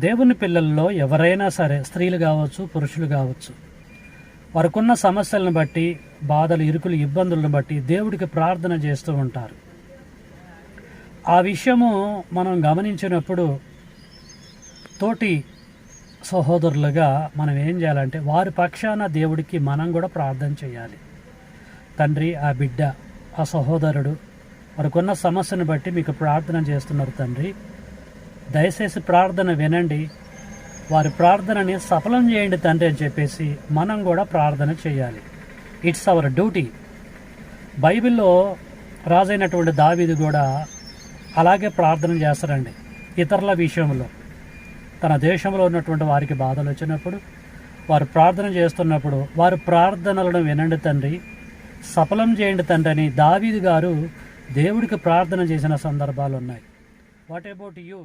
దేవుని పిల్లల్లో ఎవరైనా సరే, స్త్రీలు కావచ్చు, పురుషులు కావచ్చు, వారికున్న సమస్యలను బట్టి, బాధలు, ఇరుకులు, ఇబ్బందులను బట్టి దేవుడికి ప్రార్థన చేస్తూ ఉంటారు. ఆ విషయము మనం గమనించినప్పుడు తోటి సహోదరులుగా మనం ఏం చేయాలంటే వారి పక్షాన దేవుడికి మనం కూడా ప్రార్థన చేయాలి. తండ్రి, ఆ బిడ్డ, ఆ సహోదరుడు వారికున్న సమస్యను బట్టి మీకు ప్రార్థన చేస్తున్నారు తండ్రి, దయచేసి ప్రార్థన వినండి, వారి ప్రార్థనని సఫలం చేయండి తండ్రి అని చెప్పేసి మనం కూడా ప్రార్థన చేయాలి. It's our duty. బైబిల్లో రాజైనటువంటి దావీదు కూడా అలాగే ప్రార్థన చేస్తారండి. ఇతరుల విషయంలో, తన దేశంలో ఉన్నటువంటి వారికి బాధలు వచ్చినప్పుడు, వారు ప్రార్థన చేస్తున్నప్పుడు వారి ప్రార్థనలను వినండి తండ్రి, సఫలం చేయండి తండ్రి అని దావీదు గారు దేవుడికి ప్రార్థన చేసిన సందర్భాలు ఉన్నాయి. What about you?